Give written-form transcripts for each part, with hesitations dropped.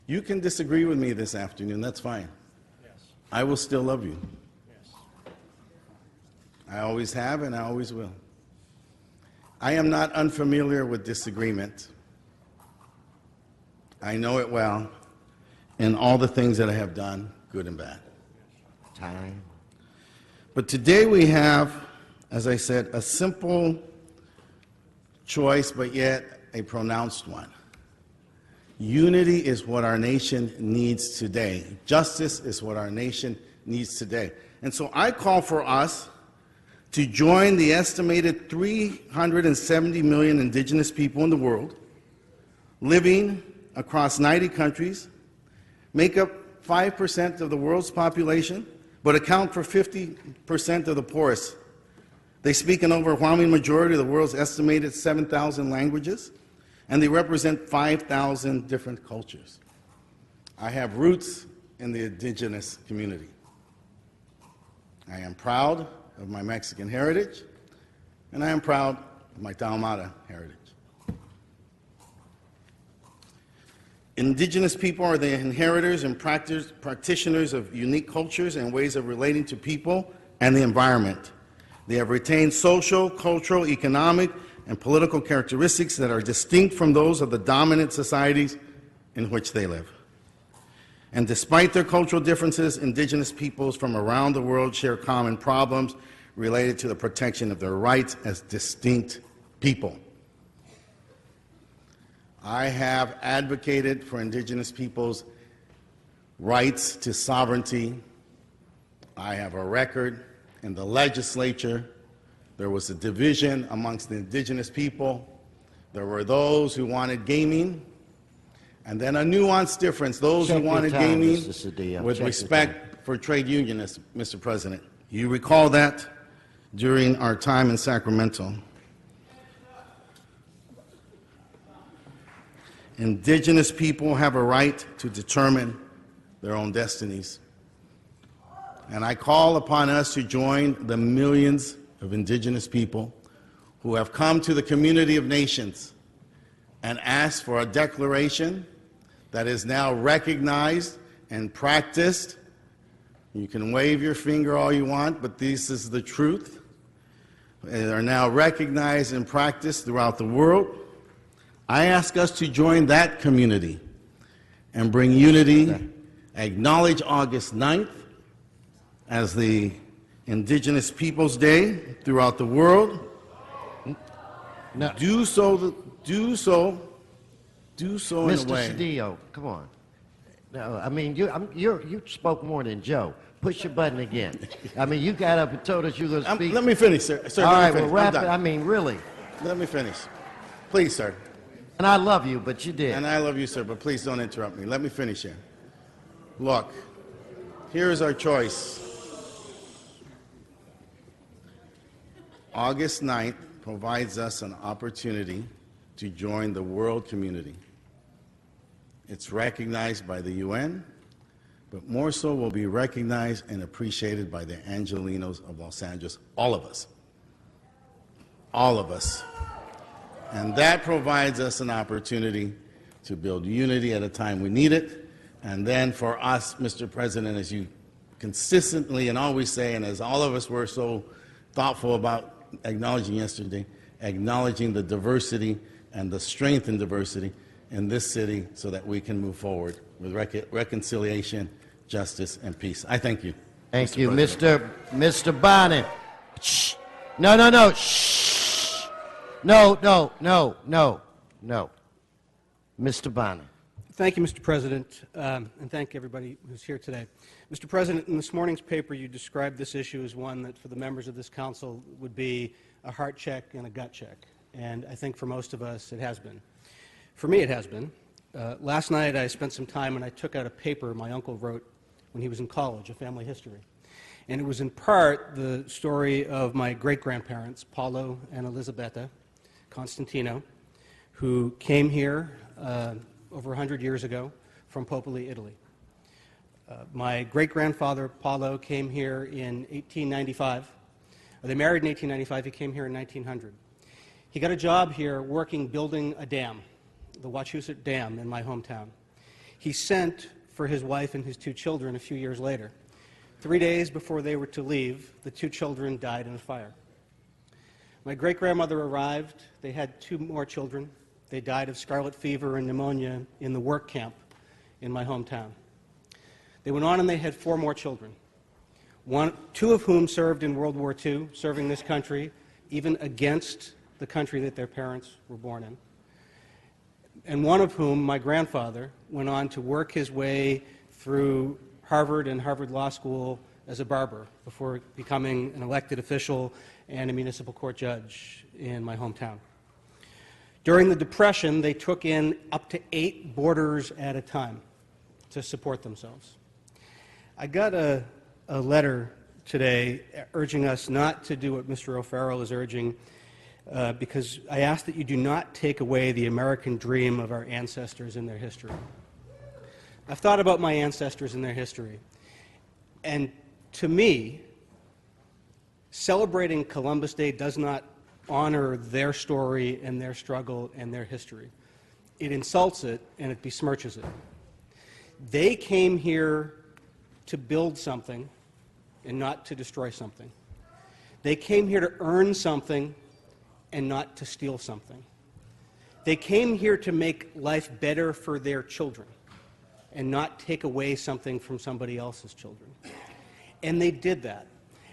You can disagree with me this afternoon, that's fine. Yes. I will still love you. Yes. I always have and I always will. I am not unfamiliar with disagreement. I know it well in all the things that I have done, good and bad. Time. But today we have, as I said, a simple choice, but yet a pronounced one. Unity is what our nation needs today. Justice is what our nation needs today. And so I call for us to join the estimated 370 million indigenous people in the world, living across 90 countries, make up 5% of the world's population, but account for 50% of the poorest. They speak an overwhelming majority of the world's estimated 7,000 languages, and they represent 5,000 different cultures. I have roots in the indigenous community. I am proud of my Mexican heritage, and I am proud of my Taumata heritage. Indigenous people are the inheritors and practitioners of unique cultures and ways of relating to people and the environment. They have retained social, cultural, economic, and political characteristics that are distinct from those of the dominant societies in which they live. And despite their cultural differences, indigenous peoples from around the world share common problems related to the protection of their rights as distinct people. I have advocated for indigenous peoples' rights to sovereignty. I have a record in the legislature. There was a division amongst the indigenous people. There were those who wanted gaming, and then a nuanced difference, those who wanted gaming with respect for trade unionists, Mr. President. You recall that during our time in Sacramento. Indigenous people have a right to determine their own destinies. And I call upon us to join the millions of indigenous people who have come to the community of nations and asked for a declaration that is now recognized and practiced. You can wave your finger all you want, but this is the truth. They are now recognized and practiced throughout the world. I ask us to join that community and bring unity, acknowledge August 9th as the Indigenous Peoples' Day throughout the world. No. Do so in a way. Mr. Cedillo, come on. No, I mean, you spoke more than Joe. Push your button again. I mean, you got up and told us you were going to speak. Let me finish, sir. All right, well, wrap it. I mean, really. Let me finish. Please, sir. And I love you, but you did. And I love you, sir, but please don't interrupt me. Let me finish here. Look, here's our choice. August 9th provides us an opportunity to join the world community. It's recognized by the UN, but more so will be recognized and appreciated by the Angelenos of Los Angeles, all of us. All of us. And that provides us an opportunity to build unity at a time we need it. And then for us, Mr. President, as you consistently and always say, and as all of us were so thoughtful about acknowledging yesterday, acknowledging the diversity and the strength in diversity in this city so that we can move forward with reconciliation, justice, and peace. I thank you. Thank you, Mr. Bonnet. Shh. No. Shh. No. Mr. Bonnet. Thank you, Mr. President, and thank everybody who's here today. Mr. President, in this morning's paper, you described this issue as one that for the members of this council would be a heart check and a gut check, and I think for most of us it has been. For me, it has been. Last night, I spent some time and I took out a paper my uncle wrote when he was in college, a family history. And it was in part the story of my great-grandparents, Paulo and Elisabetta Constantino, who came here over 100 years ago from Popoli, Italy. My great-grandfather, Paulo, came here in 1895. They married in 1895. He came here in 1900. He got a job here building a dam, the Wachusett Dam in my hometown. he sent for his wife and his 2 children a few years later. 3 days before they were to leave, the 2 children died in a fire. My great-grandmother arrived. They had 2 more children. They died of scarlet fever and pneumonia in the work camp in my hometown. They went on and they had 4 more children, 2 of whom served in World War II, serving this country, even against the country that their parents were born in. And one of whom, my grandfather, went on to work his way through Harvard and Harvard Law School as a barber before becoming an elected official and a municipal court judge in my hometown. During the Depression, they took in up to 8 boarders at a time to support themselves. I got a letter today urging us not to do what Mr. O'Farrell is urging because I ask that you do not take away the American dream of our ancestors and their history. I've thought about my ancestors and their history, and to me, celebrating Columbus Day does not honor their story and their struggle and their history. It insults it and it besmirches it. They came here to build something and not to destroy something. They came here to earn something and not to steal something. They came here to make life better for their children and not take away something from somebody else's children. And they did that.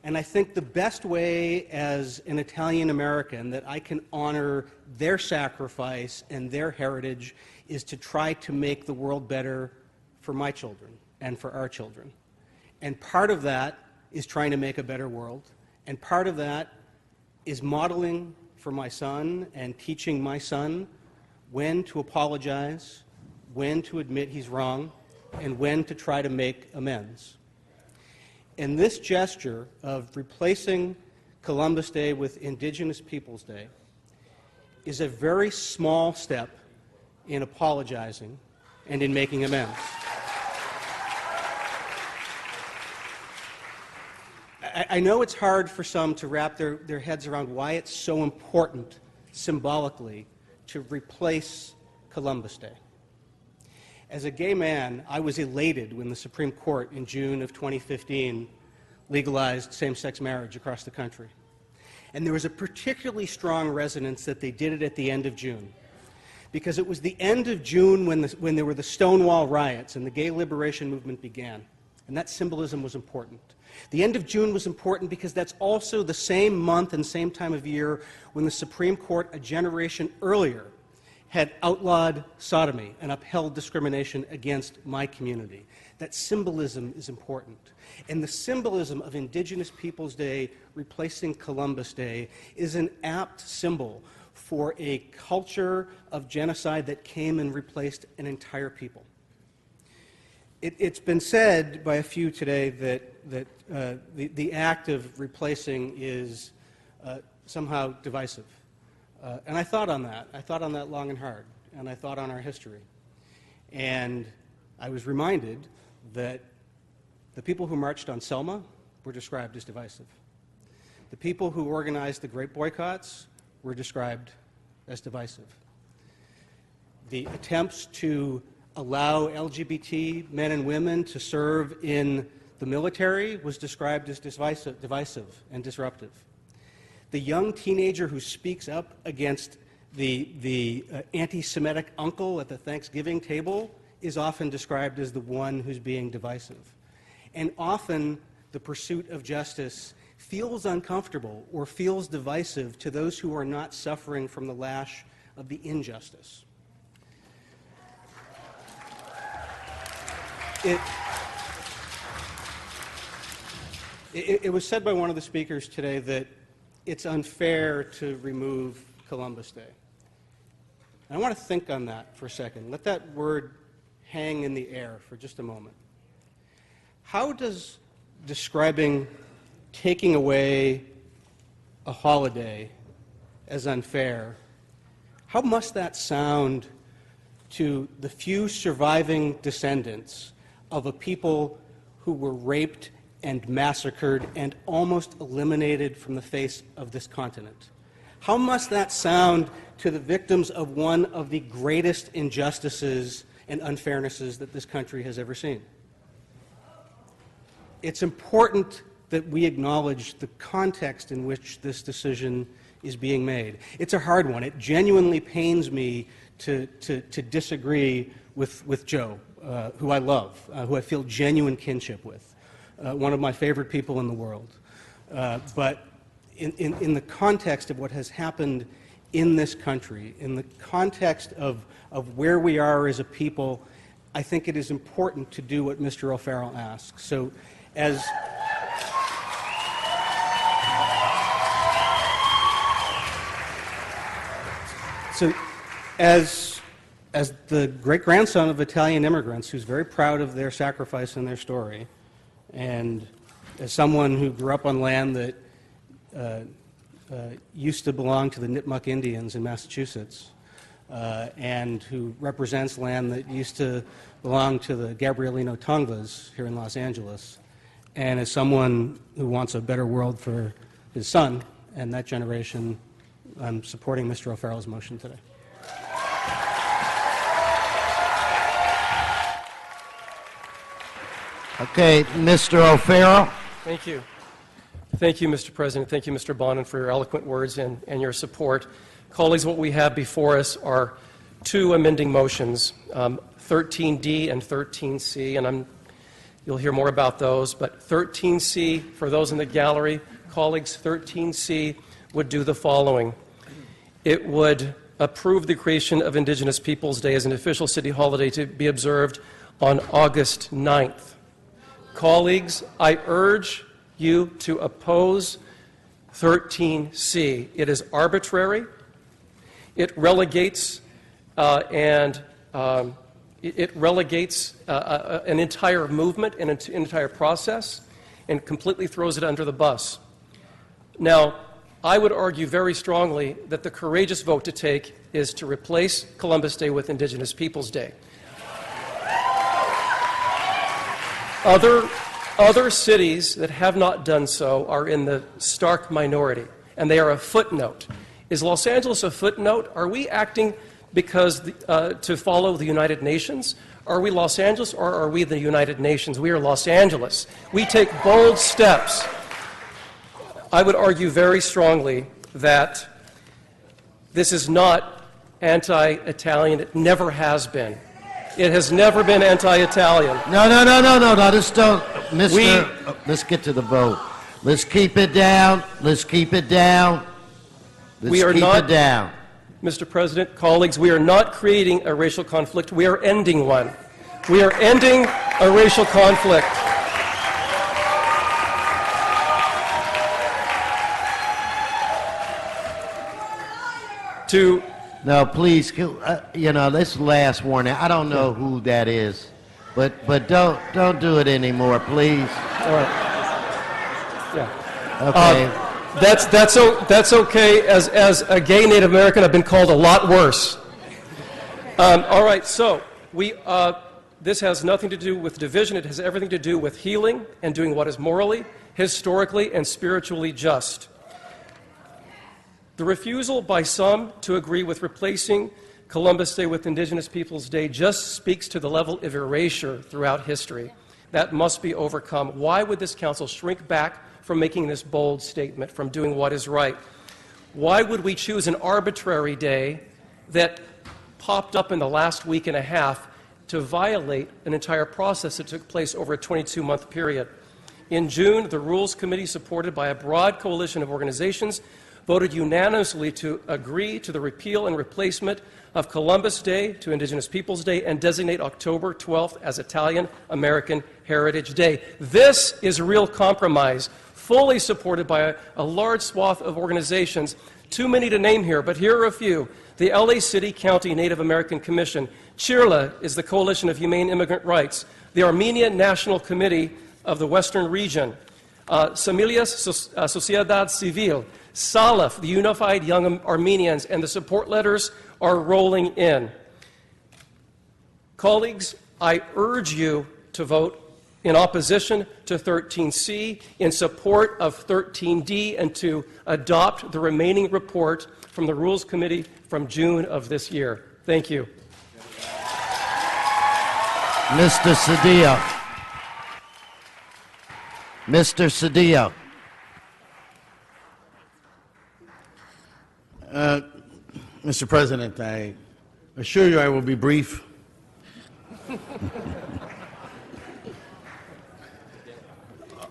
And I think the best way as an Italian American that I can honor their sacrifice and their heritage is to try to make the world better for my children and for our children. And part of that is trying to make a better world. And part of that is modeling for my son and teaching my son when to apologize, when to admit he's wrong, and when to try to make amends. And this gesture of replacing Columbus Day with Indigenous Peoples Day is a very small step in apologizing and in making amends. I know it's hard for some to wrap their heads around why it's so important symbolically to replace Columbus Day. As a gay man, I was elated when the Supreme Court in June of 2015 legalized same-sex marriage across the country. And there was a particularly strong resonance that they did it at the end of June, because it was the end of June when there were the Stonewall riots and the gay liberation movement began, and that symbolism was important. The end of June was important because that's also the same month and same time of year when the Supreme Court, a generation earlier, had outlawed sodomy and upheld discrimination against my community. That symbolism is important. And the symbolism of Indigenous Peoples Day replacing Columbus Day is an apt symbol for a culture of genocide that came and replaced an entire people. It's been said by a few today that the act of replacing is somehow divisive. And I thought on that. I thought on that long and hard, and I thought on our history. And I was reminded that the people who marched on Selma were described as divisive. The people who organized the Great Boycotts were described as divisive. The attempts to allow LGBT men and women to serve in the military was described as divisive and disruptive. The young teenager who speaks up against the anti-Semitic uncle at the Thanksgiving table is often described as the one who's being divisive. And often the pursuit of justice feels uncomfortable or feels divisive to those who are not suffering from the lash of the injustice. It was said by one of the speakers today that it's unfair to remove Columbus Day. And I want to think on that for a second. Let that word hang in the air for just a moment. How does describing taking away a holiday as unfair, how must that sound to the few surviving descendants of a people who were raped and massacred and almost eliminated from the face of this continent? How must that sound to the victims of one of the greatest injustices and unfairnesses that this country has ever seen. It's important that we acknowledge the context in which this decision is being made. It's a hard one. It genuinely pains me to disagree with Joe, who I love, who I feel genuine kinship with, one of my favorite people in the world. But in the context of what has happened in this country, in the context of where we are as a people, I think it is important to do what Mr. O'Farrell asks. So as the great-grandson of Italian immigrants who's very proud of their sacrifice and their story, and as someone who grew up on land that used to belong to the Nipmuc Indians in Massachusetts, and who represents land that used to belong to the Gabrielino Tongvas here in Los Angeles, and as someone who wants a better world for his son and that generation, I'm supporting Mr. O'Farrell's motion today. Okay, Mr. O'Farrell. Thank you. Thank you, Mr. President. Thank you, Mr. Bonin, for your eloquent words and your support. Colleagues, what we have before us are two amending motions, 13D and 13C, and you'll hear more about those. But 13C, for those in the gallery, colleagues, 13C would do the following. It would approve the creation of Indigenous Peoples Day as an official city holiday to be observed on August 9th. Colleagues, I urge you to oppose 13C. It is arbitrary. It relegates an entire movement and an entire process and completely throws it under the bus. Now, I would argue very strongly that the courageous vote to take is to replace Columbus Day with Indigenous Peoples Day. Other cities that have not done so are in the stark minority, and they are a footnote. Is Los Angeles a footnote? Are we acting because to follow the United Nations? Are we Los Angeles or are we the United Nations? We are Los Angeles. We take bold steps. I would argue very strongly that this is not anti-Italian. It never has been. It has never been anti-Italian. No, just don't. Let's get to the vote. Let's keep it down. Let's keep it down. Mr. President, colleagues, we are not creating a racial conflict. We are ending one. We are ending a racial conflict. No, please, this last warning. I don't know who that is, but don't do it anymore, please. All right. Yeah. Okay. That's okay. As a gay Native American, I've been called a lot worse. All right. So this has nothing to do with division. It has everything to do with healing and doing what is morally, historically, and spiritually just. The refusal by some to agree with replacing Columbus Day with Indigenous Peoples Day just speaks to the level of erasure throughout history. That must be overcome. Why would this council shrink back from making this bold statement, from doing what is right? Why would we choose an arbitrary day that popped up in the last week and a half to violate an entire process that took place over a 22-month period? In June, the Rules Committee, supported by a broad coalition of organizations, voted unanimously to agree to the repeal and replacement of Columbus Day to Indigenous Peoples Day and designate October 12th as Italian American Heritage Day. This is real compromise, fully supported by a large swath of organizations. Too many to name here, but here are a few. The LA City County Native American Commission. CHIRLA is the Coalition of Humane Immigrant Rights. The Armenian National Committee of the Western Region. Semillas Sociedad Civil. Salaf, the Unified Young Armenians, and the support letters are rolling in. Colleagues, I urge you to vote in opposition to 13C, in support of 13D, and to adopt the remaining report from the Rules Committee from June of this year. Thank you. Mr. Cedillo. Mr. Cedillo. Mr. President, I assure you I will be brief.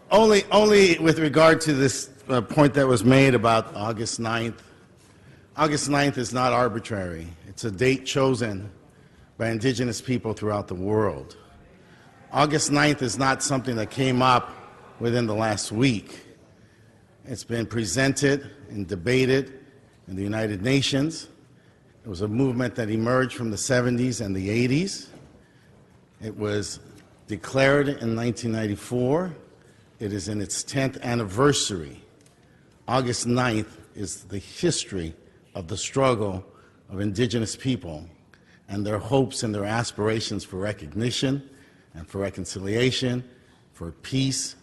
Only with regard to this point that was made about August 9th. August 9th is not arbitrary. It's a date chosen by indigenous people throughout the world. August 9th is not something that came up within the last week. It's been presented and debated in the United Nations. It was a movement that emerged from the 70s and the 80s. It was declared in 1994. It is in its 10th anniversary. August 9th is the history of the struggle of indigenous people and their hopes and their aspirations for recognition and for reconciliation, for peace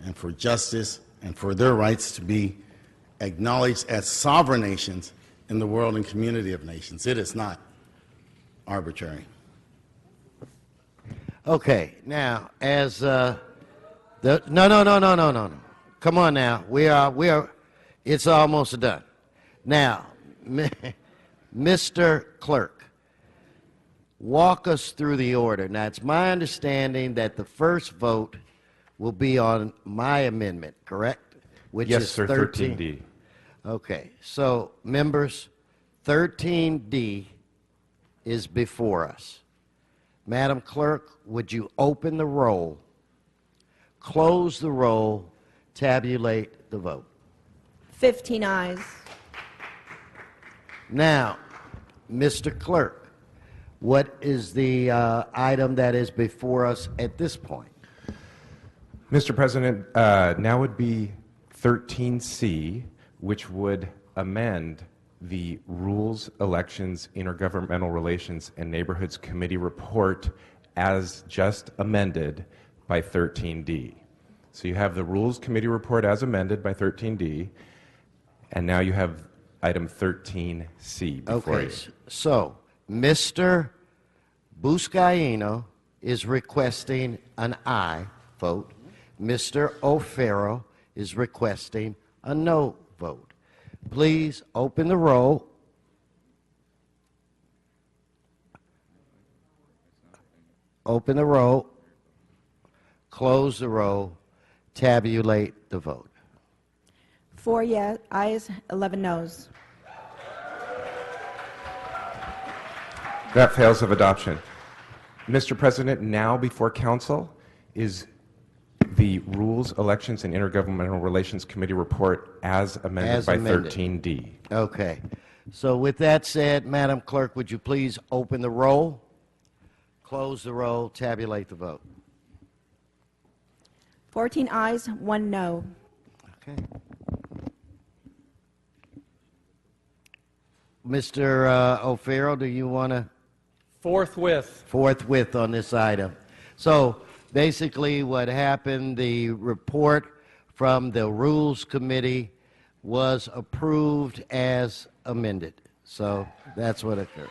and for justice, and for their rights to be acknowledged as sovereign nations in the world and community of nations. It is not arbitrary. Okay, now, as no. Come on now. We are, it's almost done. Now, Mr. Clerk, walk us through the order. Now, it's my understanding that the first vote will be on my amendment, correct? Which Yes, is sir, 13D. Okay, so members, 13D is before us. Madam Clerk, would you open the roll, close the roll, tabulate the vote? 15 ayes. Now, Mr. Clerk, what is the item that is before us at this point? Mr. President, now would be 13C, which would amend the Rules, Elections, Intergovernmental Relations, and Neighborhoods Committee report as just amended by 13D. So you have the Rules Committee report as amended by 13D, and now you have item 13C before you. Okay, so Mr. Buscaino is requesting an aye vote. Mr. O'Farrell is requesting a no vote. Please open the roll. Open the roll. Close the roll. Tabulate the vote. 4 ayes, 11 noes. That fails of adoption. Mr. President, now before council is the Rules, Elections, and Intergovernmental Relations Committee report as amended As by amended. 13D. Okay. So with that said, Madam Clerk, would you please open the roll, close the roll, tabulate the vote? 14 ayes, 1 no. Okay. Mr. O'Farrell, do you want to forthwith on this item? So basically what happened, the report from the Rules Committee was approved as amended. So that's what occurred.